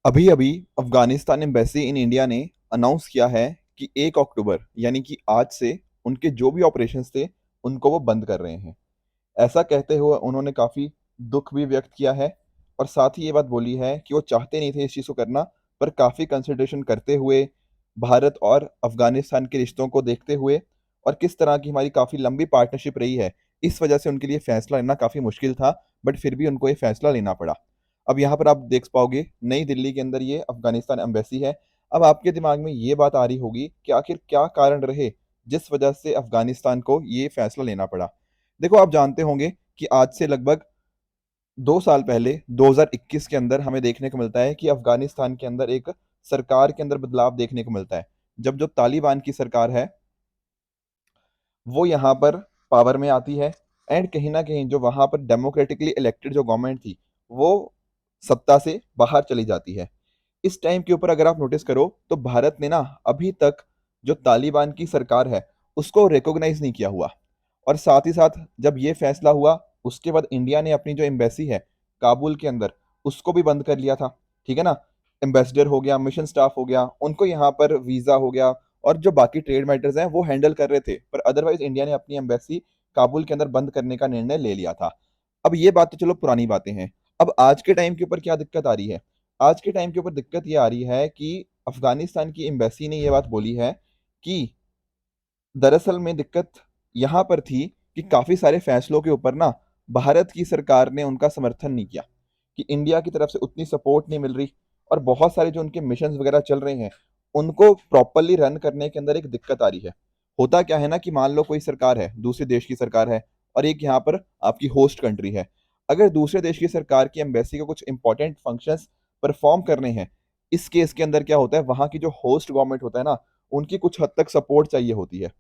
अभी अभी Afghanistan embassy in India ने अनाउंस किया है कि 1 अक्टूबर यानी कि आज से उनके जो भी ऑपरेशंस थे उनको वो बंद कर रहे हैं। ऐसा कहते हुए उन्होंने काफ़ी दुख भी व्यक्त किया है और साथ ही ये बात बोली है कि वो चाहते नहीं थे इस चीज़ को करना, पर काफ़ी कंसिडरेशन करते हुए भारत और अफगानिस्तान के रिश्तों को देखते हुए और किस तरह की हमारी काफ़ी लंबी पार्टनरशिप रही है, इस वजह से उनके लिए फैसला लेना काफ़ी मुश्किल था, बट फिर भी उनको ये फैसला लेना पड़ा। अब यहाँ पर आप देख पाओगे नई दिल्ली के अंदर ये अफगानिस्तान एम्बेसी है। अब आपके दिमाग में ये बात आ रही होगी कि आखिर क्या कारण रहे जिस वजह से अफगानिस्तान को ये फैसला लेना पड़ा। देखो, आप जानते होंगे कि आज से लगभग 2 साल पहले 2021 के अंदर हमें देखने को मिलता है कि अफगानिस्तान के अंदर एक सरकार के अंदर बदलाव देखने को मिलता है। जब जो तालिबान की सरकार है वो यहाँ पर पावर में आती है एंड कहीं ना कहीं जो वहाँ पर डेमोक्रेटिकली इलेक्टेड जो गवर्नमेंट थी वो सत्ता से बाहर चली जाती है। इस टाइम के ऊपर अगर आप नोटिस करो तो भारत ने ना अभी तक जो तालिबान की सरकार है उसको रिकॉग्नाइज नहीं किया हुआ। और साथ ही साथ जब ये फैसला हुआ उसके बाद इंडिया ने अपनी जो एम्बेसी है काबुल के अंदर उसको भी बंद कर लिया था। ठीक है ना, एम्बेसडर हो गया, मिशन स्टाफ हो गया, उनको यहाँ पर वीजा हो गया और जो बाकी ट्रेड मैटर्स हैं वो हैंडल कर रहे थे, पर अदरवाइज इंडिया ने अपनी एम्बेसी काबुल के अंदर बंद करने का निर्णय ले लिया था। अब ये बात तो चलो पुरानी बातें हैं। अब आज के टाइम के ऊपर क्या दिक्कत आ रही है? आज के टाइम के ऊपर दिक्कत ये आ रही है कि अफगानिस्तान की एम्बेसी ने ये बात बोली है कि दरअसल में दिक्कत यहाँ पर थी कि काफी सारे फैसलों के ऊपर ना भारत की सरकार ने उनका समर्थन नहीं किया, कि इंडिया की तरफ से उतनी सपोर्ट नहीं मिल रही और बहुत सारे जो उनके मिशंस वगैरह चल रहे हैं उनको प्रॉपरली रन करने के अंदर एक दिक्कत आ रही है। होता क्या है ना कि मान लो कोई सरकार है, दूसरे देश की सरकार है और एक यहाँ पर आपकी होस्ट कंट्री है। अगर दूसरे देश की सरकार की एम्बेसी को कुछ इंपॉर्टेंट फंक्शंस परफॉर्म करने हैं, इस केस के अंदर क्या होता है, वहां की जो होस्ट गवर्नमेंट होता है ना उनकी कुछ हद तक सपोर्ट चाहिए होती है।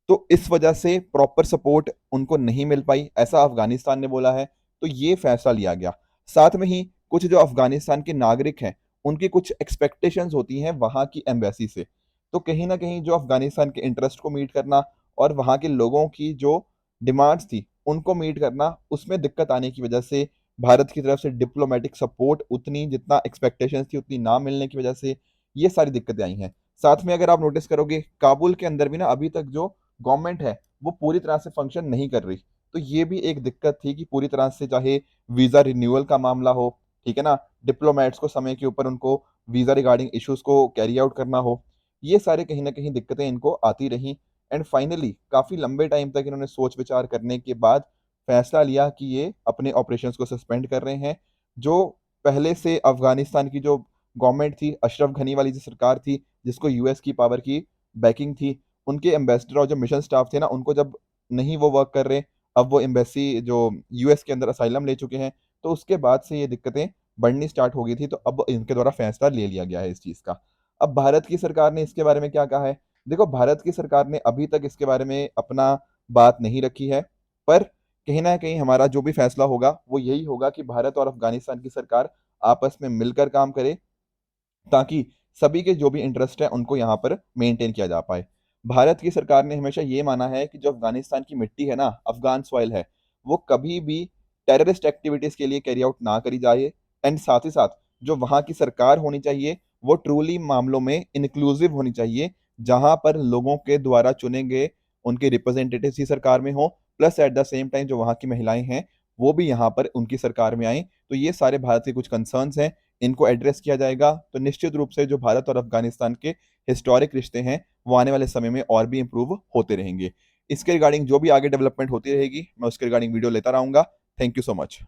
तो इस वजह से प्रॉपर सपोर्ट उनको नहीं मिल पाई, ऐसा अफगानिस्तान ने बोला है। तो ये फैसला लिया गया। साथ में ही कुछ जो अफगानिस्तान के नागरिक हैं उनकी कुछ एक्सपेक्टेशंस होती हैं वहाँ की एम्बेसी से। तो कहीं ना कहीं जो अफगानिस्तान के इंटरेस्ट को मीट करना और वहाँ के लोगों की जो डिमांड्स थी उनको मीट करना, उसमें दिक्कत आने की वजह से भारत की तरफ से डिप्लोमेटिक सपोर्ट उतनी जितना एक्सपेक्टेशंस थी उतनी ना मिलने की वजह से ये सारी दिक्कतें आई हैं। साथ में अगर आप नोटिस करोगे काबुल के अंदर भी ना अभी तक जो गवर्नमेंट है वो पूरी तरह से फंक्शन नहीं कर रही। तो ये भी एक दिक्कत थी कि पूरी तरह से चाहे वीजा रिन्यूअल का मामला हो, ठीक है ना, डिप्लोमेट्स को समय के ऊपर उनको वीजा रिगार्डिंग इश्यूज को कैरी आउट करना हो, ये सारे कहीं ना कहीं दिक्कतें इनको आती रही। एंड फाइनली काफी लंबे टाइम तक इन्होंने सोच विचार करने के बाद फैसला लिया कि ये अपने ऑपरेशंस को सस्पेंड कर रहे हैं। जो पहले से अफगानिस्तान की जो गवर्नमेंट थी, अशरफ घनी वाली जो सरकार थी जिसको यूएस की पावर की बैकिंग थी, उनके एम्बेसडर और जो मिशन स्टाफ थे ना उनको जब नहीं वो वर्क कर रहे, अब वो एम्बेसी जो यूएस के अंदर असाइलम ले चुके हैं, तो उसके बाद से ये दिक्कतें बढ़नी स्टार्ट हो गई थी। तो अब इनके द्वारा फैसला ले लिया गया है इस चीज़ का। अब भारत की सरकार ने इसके बारे में क्या कहा है? देखो, भारत की सरकार ने अभी तक इसके बारे में अपना बात नहीं रखी है, पर कहीं ना कहीं हमारा जो भी फैसला होगा वो यही होगा कि भारत और अफगानिस्तान की सरकार आपस में मिलकर काम करे ताकि सभी के जो भी इंटरेस्ट है उनको यहाँ पर मेंटेन किया जा पाए। भारत की सरकार ने हमेशा ये माना है कि जो अफगानिस्तान की मिट्टी है ना, अफगान सॉइल है, वो कभी भी टेररिस्ट एक्टिविटीज के लिए कैरी आउट ना करी जाए। एंड साथ ही साथ जो वहाँ की सरकार होनी चाहिए वो ट्रूली मामलों में इंक्लूसिव होनी चाहिए, जहां पर लोगों के द्वारा चुने गए उनके रिप्रेजेंटेटिव ही सरकार में हो, plus at the same time जो वहाँ की महिलाएं हैं वो भी यहाँ पर उनकी सरकार में आए। तो ये सारे भारत के कुछ कंसर्न्स हैं, इनको एड्रेस किया जाएगा तो निश्चित रूप से जो भारत और अफगानिस्तान के हिस्टोरिक रिश्ते हैं वो आने वाले समय में और भी इंप्रूव होते रहेंगे। इसके रिगार्डिंग जो भी आगे डेवलपमेंट होती रहेगी मैं उसके रिगार्डिंग वीडियो लेता रहूंगा। Thank you so much.